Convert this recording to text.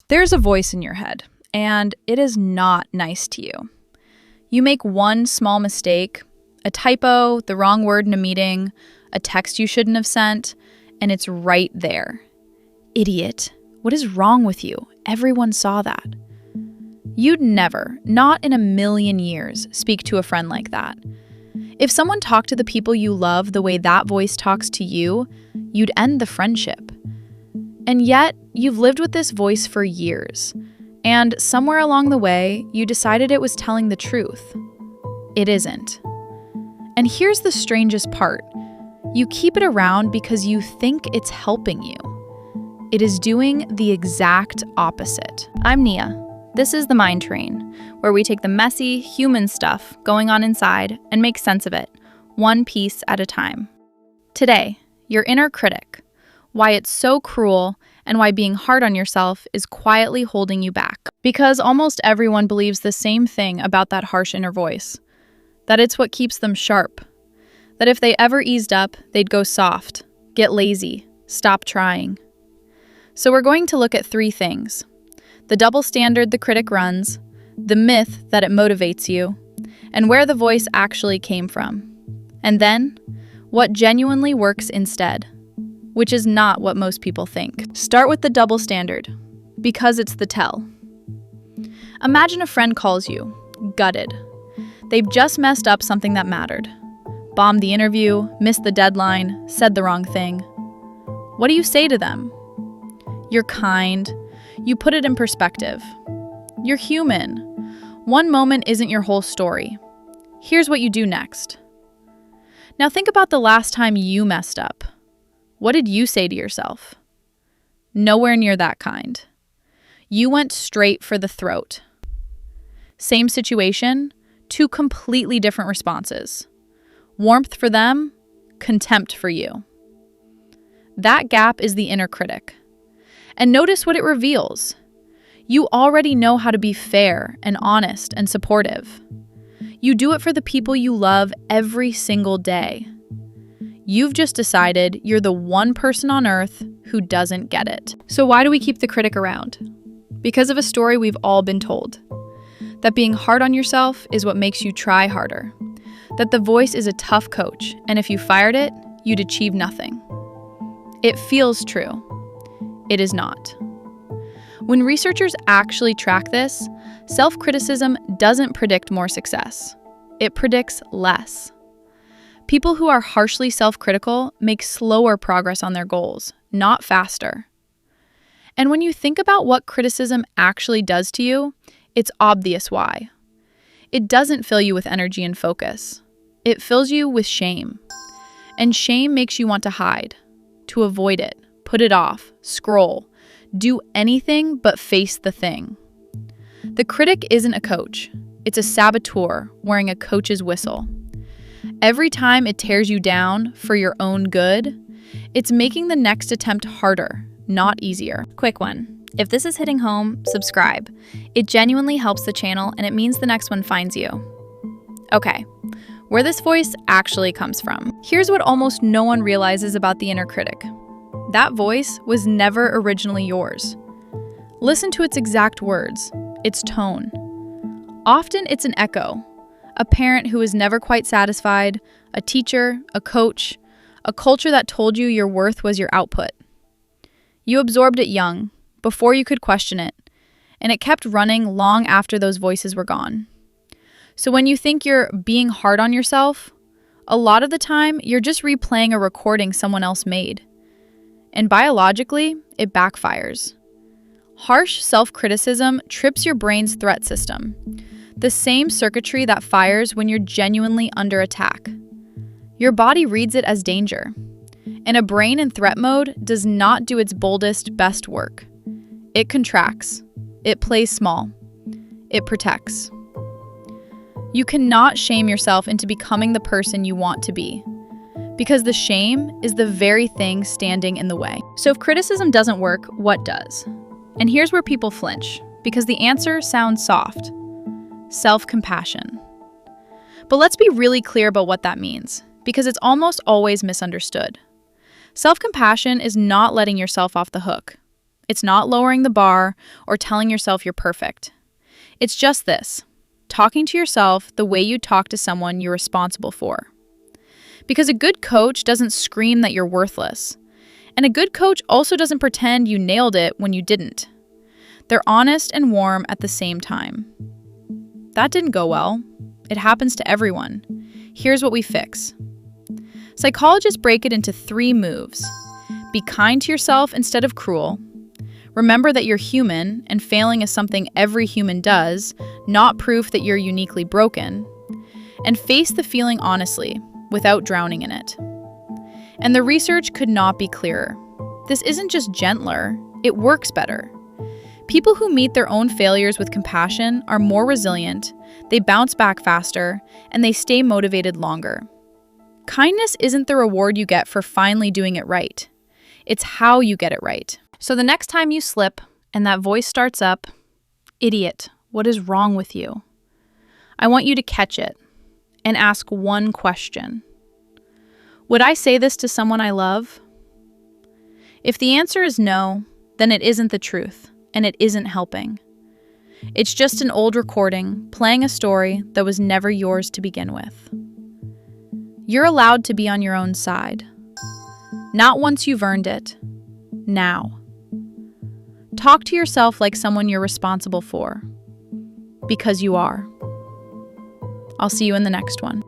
There's a voice in your head, and it is not nice to you. You make one small mistake, a typo, the wrong word in a meeting, a text you shouldn't have sent, and it's right there. Idiot. What is wrong with you? Everyone saw that. You'd never, not in a million years, speak to a friend like that. If someone talked to the people you love the way that voice talks to you, you'd end the friendship. And yet, you've lived with this voice for years, and somewhere along the way, you decided it was telling the truth. It isn't. And here's the strangest part. You keep it around because you think it's helping you. It is doing the exact opposite. I'm Nia. This is The Mind Train, where we take the messy, human stuff going on inside and make sense of it, one piece at a time. Today, your inner critic, why it's so cruel, and why being hard on yourself is quietly holding you back. Because almost everyone believes the same thing about that harsh inner voice, that it's what keeps them sharp, that if they ever eased up, they'd go soft, get lazy, stop trying. So we're going to look at three things: the double standard the critic runs, the myth that it motivates you, and where the voice actually came from. And then, what genuinely works instead, which is not what most people think. Start with the double standard, because it's the tell. Imagine a friend calls you, gutted. They've just messed up something that mattered. Bombed the interview, missed the deadline, said the wrong thing. What do you say to them? You're kind. You put it in perspective. You're human. One moment isn't your whole story. Here's what you do next. Now think about the last time you messed up. What did you say to yourself? Nowhere near that kind. You went straight for the throat. Same situation, two completely different responses. Warmth for them, contempt for you. That gap is the inner critic. And notice what it reveals. You already know how to be fair and honest and supportive. You do it for the people you love every single day. You've just decided you're the one person on earth who doesn't get it. So why do we keep the critic around? Because of a story we've all been told. That being hard on yourself is what makes you try harder. That the voice is a tough coach, and if you fired it, you'd achieve nothing. It feels true. It is not. When researchers actually track this, self-criticism doesn't predict more success. It predicts less. People who are harshly self-critical make slower progress on their goals, not faster. And when you think about what criticism actually does to you, it's obvious why. It doesn't fill you with energy and focus. It fills you with shame. And shame makes you want to hide, to avoid it, put it off, scroll, do anything but face the thing. The critic isn't a coach. It's a saboteur wearing a coach's whistle. Every time it tears you down for your own good, it's making the next attempt harder, not easier. Quick one. If this is hitting home, subscribe. It genuinely helps the channel and it means the next one finds you. Okay, where this voice actually comes from. Here's what almost no one realizes about the inner critic. That voice was never originally yours. Listen to its exact words, its tone. Often it's an echo. A parent who is never quite satisfied, a teacher, a coach, a culture that told you your worth was your output. You absorbed it young, before you could question it, and it kept running long after those voices were gone. So when you think you're being hard on yourself, a lot of the time you're just replaying a recording someone else made. And biologically, it backfires. Harsh self-criticism trips your brain's threat system, the same circuitry that fires when you're genuinely under attack. Your body reads it as danger, and a brain in threat mode does not do its boldest, best work. It contracts. It plays small. It protects. You cannot shame yourself into becoming the person you want to be, because the shame is the very thing standing in the way. So if criticism doesn't work, what does? And here's where people flinch, because the answer sounds soft. Self-compassion. But let's be really clear about what that means, because it's almost always misunderstood. Self-compassion is not letting yourself off the hook. It's not lowering the bar or telling yourself you're perfect. It's just this: talking to yourself the way you talk to someone you're responsible for. Because a good coach doesn't scream that you're worthless. And a good coach also doesn't pretend you nailed it when you didn't. They're honest and warm at the same time. That didn't go well. It happens to everyone. Here's what we fix. Psychologists break it into 3 moves. Be kind to yourself instead of cruel. Remember that you're human, and failing is something every human does, not proof that you're uniquely broken. And face the feeling honestly, without drowning in it. And the research could not be clearer. This isn't just gentler, it works better. People who meet their own failures with compassion are more resilient, they bounce back faster, and they stay motivated longer. Kindness isn't the reward you get for finally doing it right. It's how you get it right. So the next time you slip and that voice starts up, "Idiot, what is wrong with you?" I want you to catch it and ask one question. Would I say this to someone I love? If the answer is no, then it isn't the truth, and it isn't helping. It's just an old recording playing a story that was never yours to begin with. You're allowed to be on your own side. Not once you've earned it. Now. Talk to yourself like someone you're responsible for. Because you are. I'll see you in the next one.